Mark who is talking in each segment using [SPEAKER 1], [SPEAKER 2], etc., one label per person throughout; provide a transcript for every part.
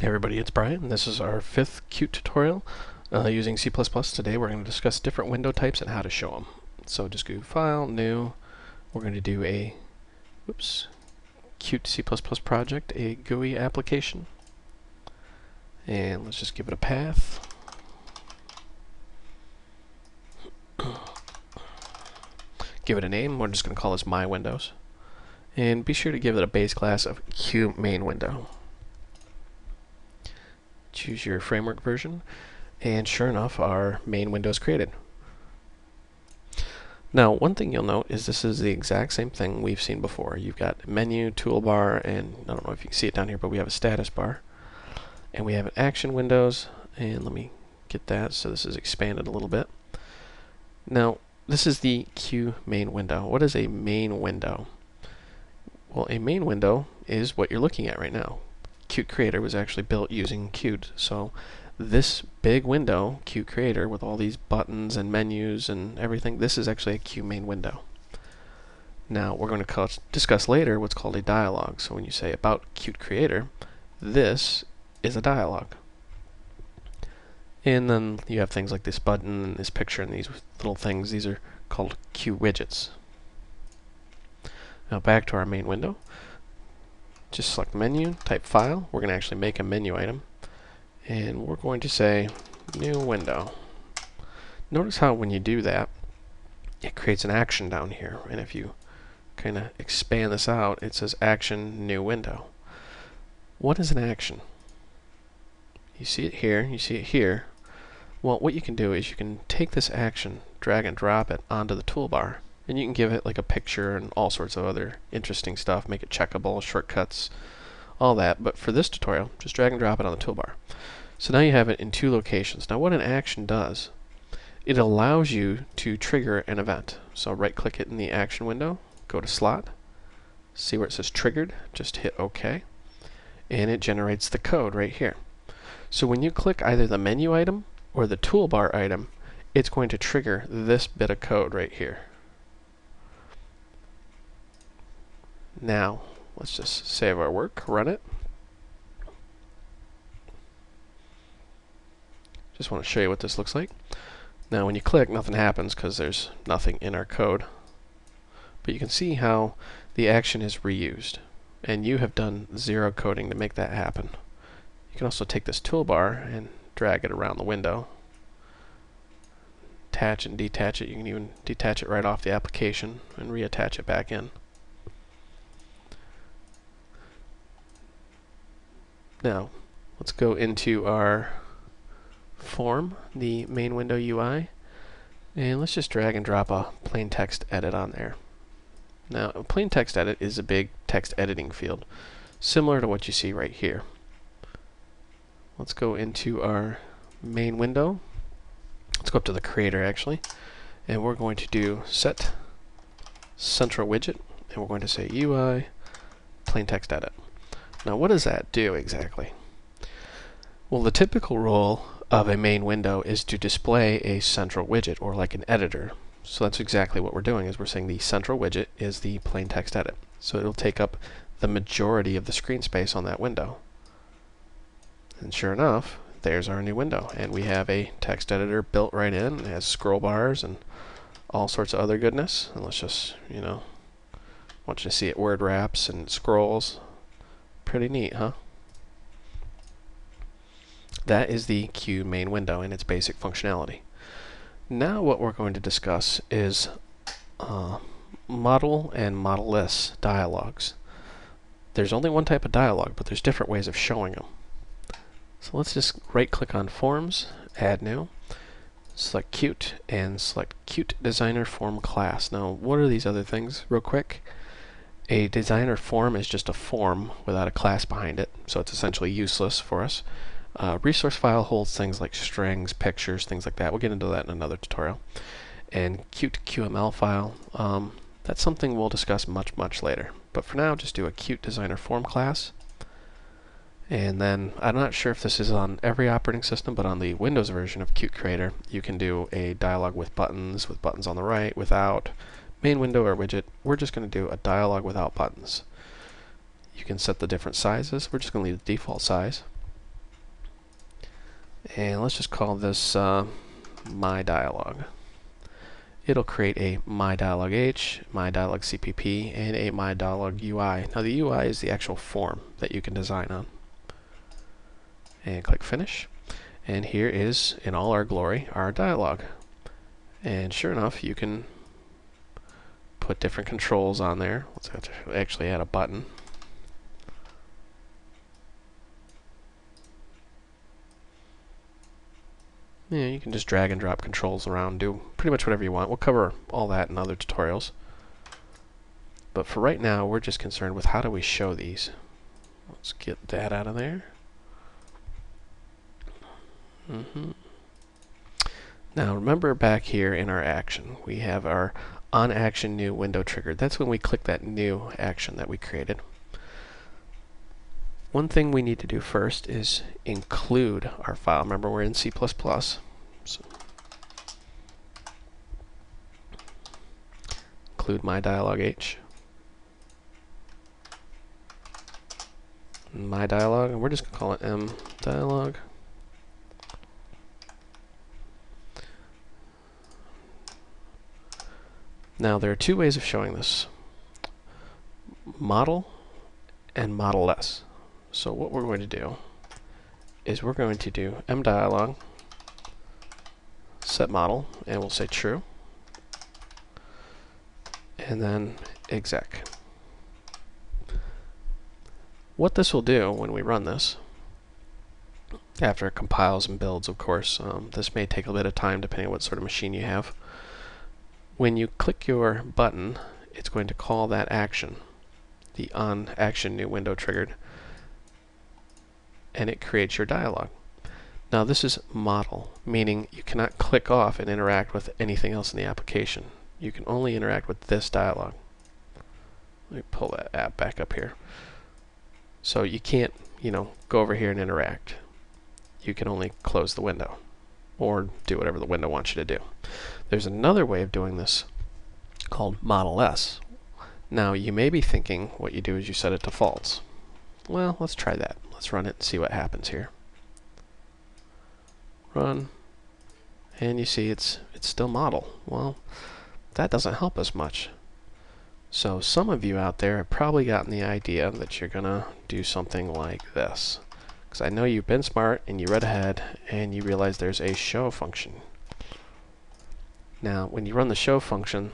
[SPEAKER 1] Hey everybody, it's Brian. This is our 5th Qt tutorial using C++. Today we're going to discuss different window types and how to show them. So just go File, New. We're going to do a Qt C++ project, a GUI application. And let's just give it a path. Give it a name. We're just going to call this My Windows. And be sure to give it a base class of QMainWindow. Choose your framework version, and sure enough, our main window is created. Now, one thing you'll note is this is the exact same thing we've seen before. You've got menu, toolbar, and I don't know if you can see it down here, but we have a status bar, and we have an action windows, and let me get that so this is expanded a little bit. Now, this is the QMainWindow. What is a main window? Well, a main window is what you're looking at right now. Qt Creator was actually built using Qt, so this big window, Qt Creator, with all these buttons and menus and everything, this is actually a QMainWindow. Now we're going to discuss later what's called a dialog. So when you say about Qt Creator, this is a dialog. And then you have things like this button and this picture and these little things. These are called QWidgets. Now back to our main window. Just select menu, type file. We're going to actually make a menu item, and we're going to say new window. Notice how when you do that, it creates an action down here, and if you kind of expand this out, it says action new window. What is an action? You see it here, you see it here. Well, what you can do is you can take this action, drag and drop it onto the toolbar, and you can give it like a picture and all sorts of other interesting stuff, make it checkable, shortcuts, all that. But for this tutorial, just drag and drop it on the toolbar. So now you have it in two locations. Now what an action does, it allows you to trigger an event. So right click it in the action window, go to slot, see where it says triggered, just hit OK, and it generates the code right here. So when you click either the menu item or the toolbar item, it's going to trigger this bit of code right here. Now, let's just save our work, run it. Just want to show you what this looks like. Now, when you click, nothing happens because there's nothing in our code. But you can see how the action is reused. And you have done zero coding to make that happen. You can also take this toolbar and drag it around the window. Attach and detach it. You can even detach it right off the application and reattach it back in. Now, let's go into our form, the main window UI, and let's just drag and drop a plain text edit on there. Now, a plain text edit is a big text editing field, similar to what you see right here. Let's go into our main window. Let's go up to the creator actually, and we're going to do set central widget, and we're going to say UI plain text edit. Now what does that do exactly? Well, the typical role of a main window is to display a central widget, or like an editor. So that's exactly what we're doing, is we're saying the central widget is the plain text edit. So it'll take up the majority of the screen space on that window. And sure enough, there's our new window, and we have a text editor built right in. It has scroll bars and all sorts of other goodness. And let's just, want you to see it word wraps and scrolls. Pretty neat, huh? That is the QMainWindow and its basic functionality. Now what we're going to discuss is model and model-less dialogues. There's only one type of dialog, but there's different ways of showing them. So let's just right-click on Forms, Add New, select Qt, and select Qt Designer Form Class. Now, what are these other things, real quick? A designer form is just a form without a class behind it, so it's essentially useless for us. Resource file holds things like strings, pictures, things like that. We'll get into that in another tutorial. And Qt QML file, that's something we'll discuss much later. But for now, just do a Qt Designer Form class. And then, I'm not sure if this is on every operating system, but on the Windows version of Qt Creator, you can do a dialog with buttons on the right, without, main window or widget. We're just going to do a dialog without buttons. You can set the different sizes. We're just going to leave the default size. And let's just call this My Dialog. It'll create a My Dialog H, My Dialog CPP, and a My Dialog UI. Now the UI is the actual form that you can design on. And click Finish. And here is, in all our glory, our dialog. And sure enough, you can put different controls on there. Let's actually add a button. Yeah, you can just drag and drop controls around, do pretty much whatever you want. We'll cover all that in other tutorials. But for right now, we're just concerned with how do we show these. Let's get that out of there. Now remember back here in our action, we have our onAction new window triggered. That's when we click that new action that we created. One thing we need to do first is include our file. Remember, we're in C++. So include My Dialog H. My Dialog, and we're just going to call it M Dialog. Now there are two ways of showing this. Model and model-less. So what we're going to do is we're going to do mDialog set model, and we'll say true, and then exec. What this will do when we run this, after it compiles and builds, of course, this may take a bit of time depending on what sort of machine you have. When you click your button, it's going to call that action, the onAction new window triggered, and it creates your dialog. Now this is model, meaning you cannot click off and interact with anything else in the application. You can only interact with this dialog. Let me pull that app back up here. So you can't, go over here and interact. You can only close the window or do whatever the window wants you to do. There's another way of doing this called model-less. Now you may be thinking what you do is you set it to false. Well, let's try that. Let's run it and see what happens here. Run, and you see it's still model. Well, that doesn't help us much. So some of you out there have probably gotten the idea that you're gonna do something like this, because I know you've been smart and you read ahead and you realize there's a show function. Now when you run the show function,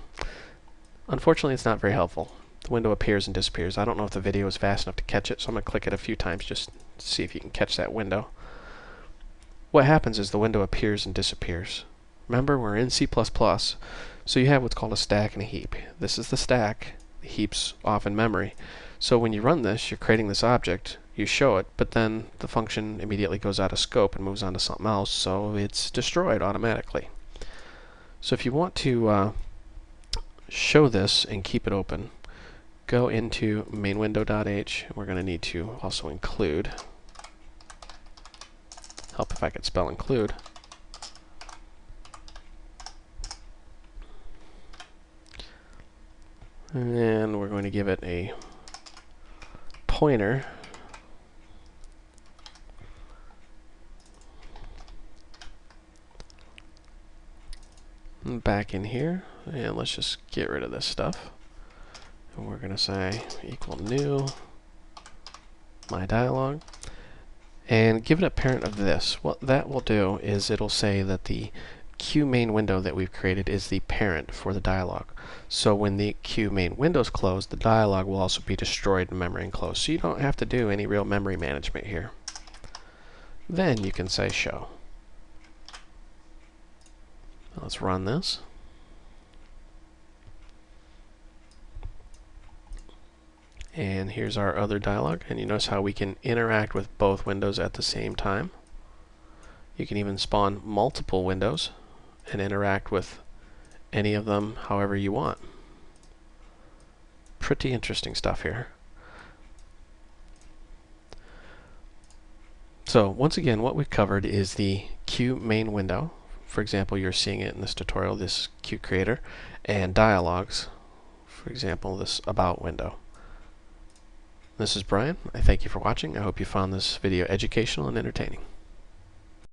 [SPEAKER 1] unfortunately it's not very helpful. The window appears and disappears. I don't know if the video is fast enough to catch it, so I'm going to click it a few times just to see if you can catch that window. What happens is the window appears and disappears. Remember, we're in C++, so you have what's called a stack and a heap. This is the stack, the heap's off in memory. So when you run this, you're creating this object, you show it, but then the function immediately goes out of scope and moves on to something else, so it's destroyed automatically. So if you want to show this and keep it open, go into MainWindow.h. We're going to need to also include. Help if I could spell include. And we're going to give it a pointer. Back in here, and let's just get rid of this stuff. And we're going to say equal new My Dialog, and give it a parent of this. What that will do is it'll say that the QMainWindow that we've created is the parent for the dialog. So when the QMainWindow is closed, the dialog will also be destroyed in memory and closed. So you don't have to do any real memory management here. Then you can say show. Let's run this. And here's our other dialog, and you notice how we can interact with both windows at the same time. You can even spawn multiple windows and interact with any of them however you want. Pretty interesting stuff here. So once again, what we've covered is the QMainWindow. For example, you're seeing it in this tutorial, this QCreator, and dialogues. For example, this About window. This is Brian. I thank you for watching. I hope you found this video educational and entertaining.